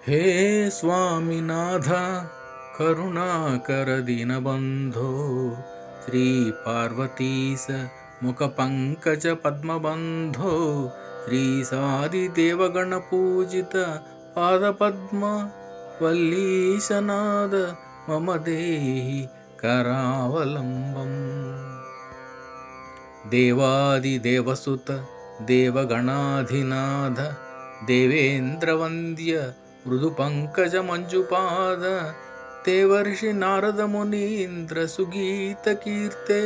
ಹೇ ಸ್ವಾಮಿನಾಥ ಕರುಣಾಕರ ದೀನಬಂಧೋ ಶ್ರೀ ಪಾರ್ವತೀಶ ಮುಖ ಪಂಕಜ ಪದ್ಮಬಂಧೋ ಶ್ರೀ ಸಾದಿ ದೇವಗಣ ಪೂಜಿತ ಪಾದಪದ್ಮ ವಲ್ಲೀಶನಾದ ಮಮ ದೇಹಿ ಕರಾವಲಂಬಂ. ದೇವಾದಿ ದೇವಸುತ ದೇವಗಣಾಧಿನಾಥ ದೇವೇಂದ್ರ ವಂದ್ಯ ಮೃದು ಪಂಕಜ ಮಂಜುಪಾದ ದೇವರ್ಷಿ ನಾರದ ಮುನೀಂದ್ರ ಸುಗೀತ ಕೀರ್ತೆ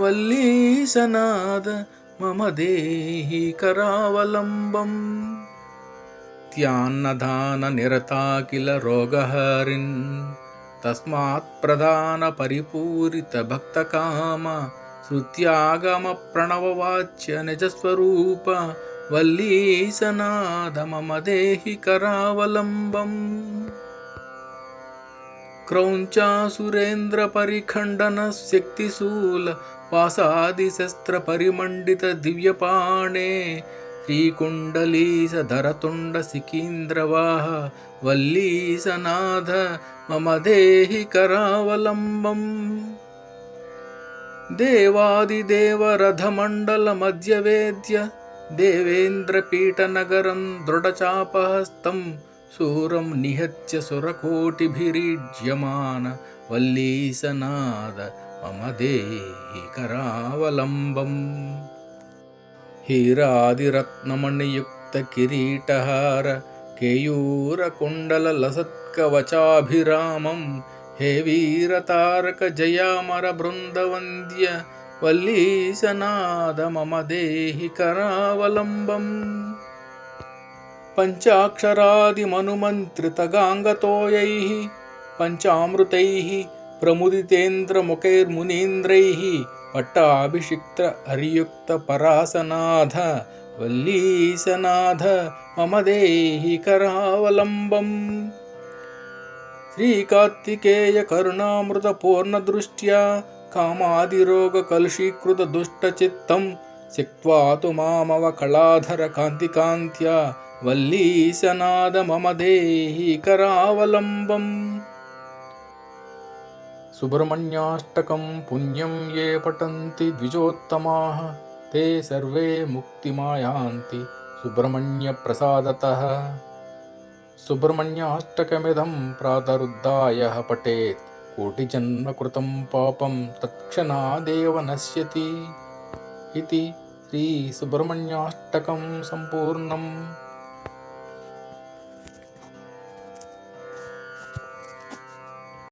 ವಲ್ಲೀಶನಾದ ಮಮ ದೇಹಿ ಕರಾವಲಂಬಂ. ತ್ಯಾನ್ನದಾನ ನಿರತಾಕಿಲ ರೋಗಹರಿನ್ ತಸ್ಮಾತ್ ಪ್ರಧಾನ ಪರಿಪೂರಿತ ಭಕ್ತ ಕಾಮ ಶ್ರುತ್ಯಾಗಮ ಪ್ರಣವವಾಚ್ಯ ನಿಜಸ್ವರೂಪ ವಲ್ಲೀಶನಾದ ಮಮ ದೇಹಿ ಕರಾವಲಂಬಂ. ಕ್ರೌಂಚಾಸುರೇಂದ್ರ ಪರಿಖಂಡನ ಶಕ್ತಿಶೂಲ ವಾಸಾದಿ ಶಸ್ತ್ರ ಪರಿಮಂಡಿತ ದಿವ್ಯಪಾಣೆ ಶ್ರೀಕುಂಡಲೀಶ ಧರತುಂಡ ಸಿಕೀಂದ್ರವಾಹ ವಲ್ಲೀಶನಾಥ ಮಮ ದೇಹಿ ಕರಾವಲಂಬಂ. ದೇವಾದಿದೇವರಥಮಂಡಲ ಮಧ್ಯವೇದ್ಯ ದೇವೇಂದ್ರ ಪೀಠನಗರಂ ದೃಢಚಾಪಹಸ್ತಂ ಶೂರಂ ನಿಹತ್ಯ ಸುರಕೋಟಿಭಿರೀಡ್ಯಮಾನ ವಲ್ಲೀಶನಾದ ಮಮ ದೇಹಿ ಕರಾವಲಂಬಂ. ಹೀರಾದಿರತ್ನಮಣಿಯುಕ್ತ ಕಿರೀಟಹಾರ ಕೇಯೂರ ಕುಂಡಲ ಲಸತ್ಕವಚಾಭಿರಾಮಂ ಹೇ ವೀರತಾರಕ ಜಯಾಮರ ಬೃಂದವಂದ್ಯ ವಲ್ಲೀಶನಾದ ಮಮ ದೇಹಿ ಕರಾವಲಂಬಂ. ಪಂಚಾಕ್ಷರಾದಿ ಮನುಮಂತ್ರಿತ ಗಾಂಗತೋಯೈಃ ಪಂಚಾಮೃತೈಃ ಪ್ರಮುದಿತೇಂದ್ರ ಮುಖೈರ್ಮುನೀಂದ್ರೈಃ ಪಟ್ಟಾಭಿಷಿಕ್ತ ಹರಿಯುಕ್ತ ಪರಾಸನಾಥ ವಲ್ಲೀಶನಾಥ ಮಮ ದೇಹಿ ಕರಾವಲಂಬಂ. ಶ್ರೀಕಾರ್ತಿಕೇಯ ಕರುಣಾಮೃತ ಪೂರ್ಣದೃಷ್ಟ್ಯಾ ಕಾಮಾದಿರೋಗ ಕಲುಷೀಕೃತ ದುಷ್ಟಚಿತ್ತಂ ಸಿಕ್ತ್ವಾ ತು ಮಾಮವ ಕಳಾಧರ ಕಾಂತಿಕಾಂತ್ಯ ವಲ್ಲೀಶನಾದ ಮಮ ದೇಹಿ ಕರಾವಲಂಬಂ. ಸುಬ್ರಹ್ಮಣ್ಯಾಷ್ಟಕಂ ಪುಣ್ಯಂ ಯೇ ಪಠಂತಿ ದ್ವಿಜೋತ್ತಮಾಃ ತೇ ಸರ್ವೇ ಮುಕ್ತಿಮಾಯಾಂತಿ ಸುಬ್ರಹ್ಮಣ್ಯ ಪ್ರಸಾದತಃ. ಸುಬ್ರಹ್ಮಣ್ಯಾಷ್ಟಕಮಿದಂ ಪ್ರಾತರುದ್ಧಾಯ ಪಠೇತ್ ಕೋಟಿಜನ್ಮ ಕೃತಂ ಪಾಪಂ ತತ್ಕ್ಷಣಾದೇವ ನಶ್ಯತಿ ಇತಿ ಶ್ರೀ ಸುಬ್ರಹ್ಮಣ್ಯಾಷ್ಟಕಂ ಸಂಪೂರ್ಣಂ.